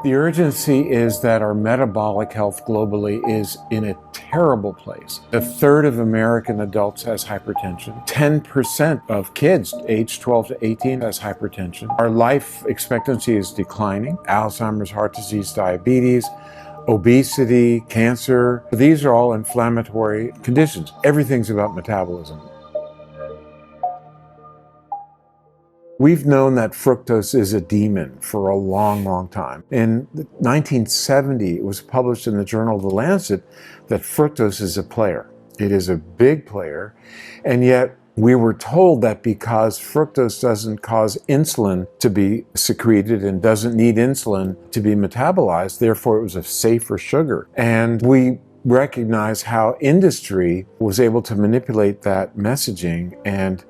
The urgency is that our metabolic health globally is in a terrible place. A third of American adults has hypertension. 10% of kids aged 12 to 18 has hypertension. Our life expectancy is declining. Alzheimer's, heart disease, diabetes, obesity, cancer. These are all inflammatory conditions. Everything's about metabolism. We've known that fructose is a demon for a long, long time. In 1970, it was published in the journal The Lancet that fructose is a player. It is a big player, and yet we were told that because fructose doesn't cause insulin to be secreted and doesn't need insulin to be metabolized, therefore it was a safer sugar. And we recognize how industry was able to manipulate that messaging and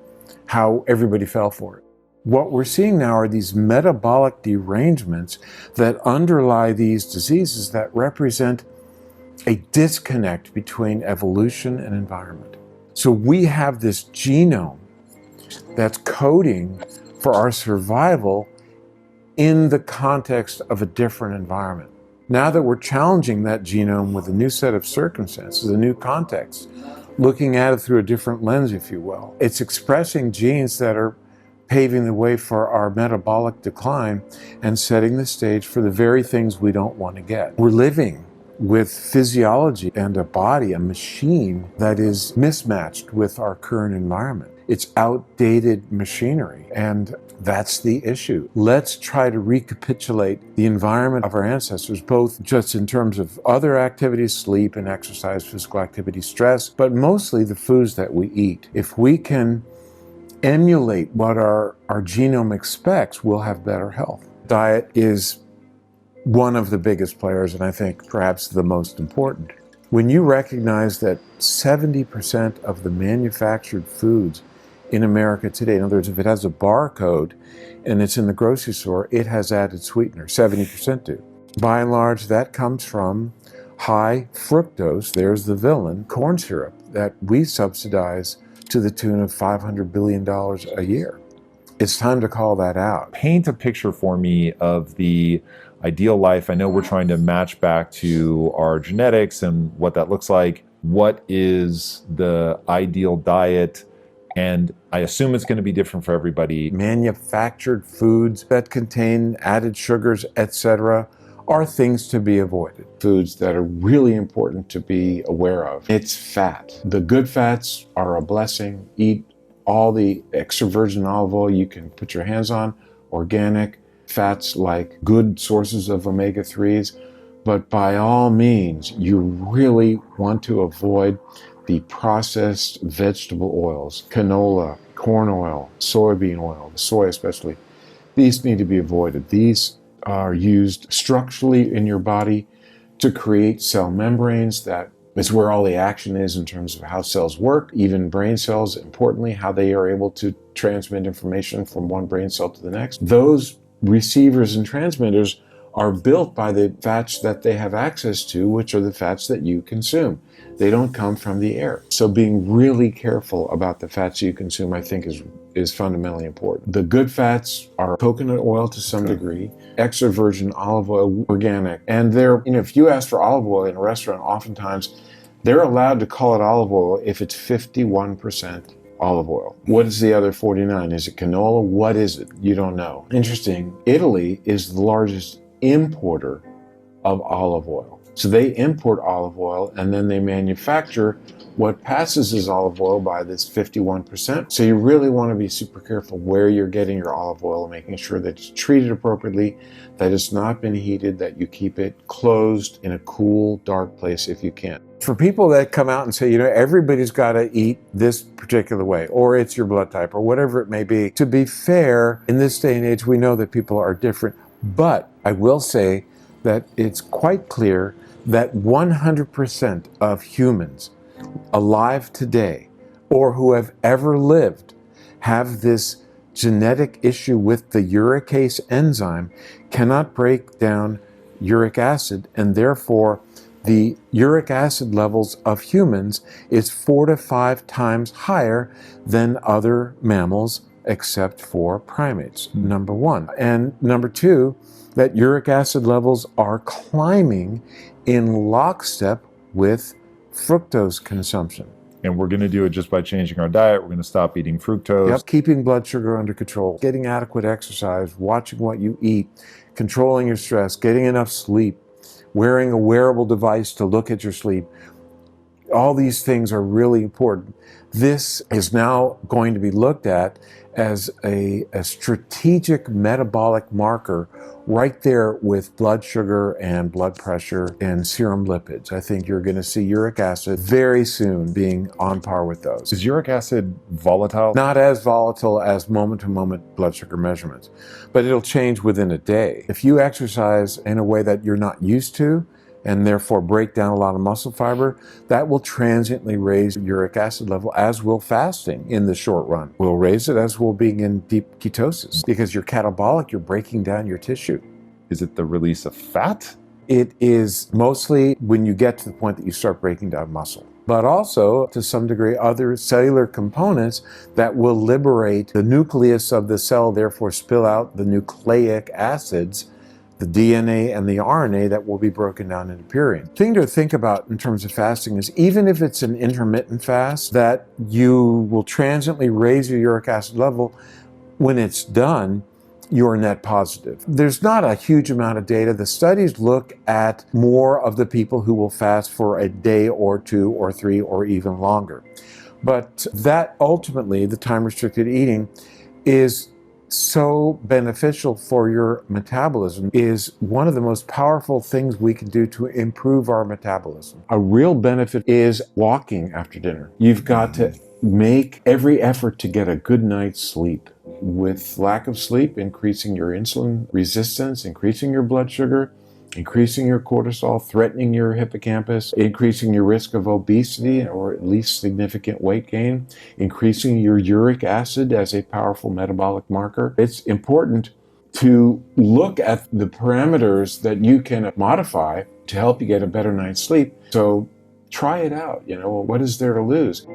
how everybody fell for it. What we're seeing now are these metabolic derangements that underlie these diseases that represent a disconnect between evolution and environment. So we have this genome that's coding for our survival in the context of a different environment. Now that we're challenging that genome with a new set of circumstances, a new context, looking at it through a different lens, if you will, it's expressing genes that are paving the way for our metabolic decline and setting the stage for the very things we don't want to get. We're living with physiology and a body, a machine that is mismatched with our current environment. It's outdated machinery, and that's the issue. Let's try to recapitulate the environment of our ancestors, both just in terms of other activities, sleep and exercise, physical activity, stress, but mostly the foods that we eat. If we can emulate what our genome expects, we'll have better health. Diet is one of the biggest players, and I think perhaps the most important. When you recognize that 70% of the manufactured foods in America today, in other words, if it has a barcode and it's in the grocery store, it has added sweetener, 70% do. By and large, that comes from high fructose, there's the villain, corn syrup that we subsidize to the tune of $500 billion a year. It's time to call that out. Paint a picture for me of the ideal life. I know we're trying to match back to our genetics and what that looks like. What is the ideal diet? And I assume it's going to be different for everybody. Manufactured foods that contain added sugars, etc., are things to be avoided. Foods that are really important to be aware of. It's fat. The good fats are a blessing. Eat all the extra virgin olive oil you can put your hands on, organic fats like good sources of omega-3s. But by all means, you really want to avoid the processed vegetable oils, canola, corn oil, soybean oil, soy especially. These need to be avoided. These are used structurally in your body to create cell membranes. That is where all the action is in terms of how cells work, even brain cells, importantly, how they are able to transmit information from one brain cell to the next. Those receivers and transmitters are built by the fats that they have access to, which are the fats that you consume. They don't come from the air. So being really careful about the fats you consume, I think, is fundamentally important. The good fats are coconut oil to some degree, extra virgin olive oil, organic. And if you ask for olive oil in a restaurant, oftentimes they're allowed to call it olive oil if it's 51% olive oil. What is the other 49? Is it canola? What is it? You don't know. Interesting. Italy is the largest importer of olive oil. So they import olive oil and then they manufacture what passes as olive oil by this 51%. So you really want to be super careful where you're getting your olive oil, making sure that it's treated appropriately, that it's not been heated, that you keep it closed in a cool, dark place if you can. For people that come out and say, everybody's got to eat this particular way, or it's your blood type, or whatever it may be, to be fair, in this day and age, we know that people are different. But I will say that it's quite clear that 100% of humans alive today, or who have ever lived, have this genetic issue with the uricase enzyme, cannot break down uric acid, and therefore the uric acid levels of humans is 4 to 5 times higher than other mammals except for primates, number one. And number two, that uric acid levels are climbing in lockstep with fructose consumption. And we're going to do it just by changing our diet. We're going to stop eating fructose. Yep. Keeping blood sugar under control, getting adequate exercise, watching what you eat, controlling your stress, getting enough sleep, wearing a wearable device to look at your sleep. All these things are really important. This is now going to be looked at as a strategic metabolic marker right there with blood sugar and blood pressure and serum lipids. I think you're going to see uric acid very soon being on par with those. Is uric acid volatile? Not as volatile as moment-to-moment blood sugar measurements, but it'll change within a day. If you exercise in a way that you're not used to, and therefore break down a lot of muscle fiber, that will transiently raise uric acid level, as will fasting in the short run. We'll raise it, as will being in deep ketosis, because you're catabolic, you're breaking down your tissue. Is it the release of fat? It is mostly when you get to the point that you start breaking down muscle, but also to some degree other cellular components that will liberate the nucleus of the cell, therefore spill out the nucleic acids, the DNA and the RNA that will be broken down into purine. The thing to think about in terms of fasting is, even if it's an intermittent fast, that you will transiently raise your uric acid level, when it's done, you're net positive. There's not a huge amount of data. The studies look at more of the people who will fast for a day or two or three or even longer. But that ultimately, the time-restricted eating, is so beneficial for your metabolism, is one of the most powerful things we can do to improve our metabolism. A real benefit is walking after dinner. You've got to make every effort to get a good night's sleep. With lack of sleep, increasing your insulin resistance, increasing your blood sugar, increasing your cortisol, threatening your hippocampus, increasing your risk of obesity or at least significant weight gain, increasing your uric acid as a powerful metabolic marker. It's important to look at the parameters that you can modify to help you get a better night's sleep. So try it out. What is there to lose?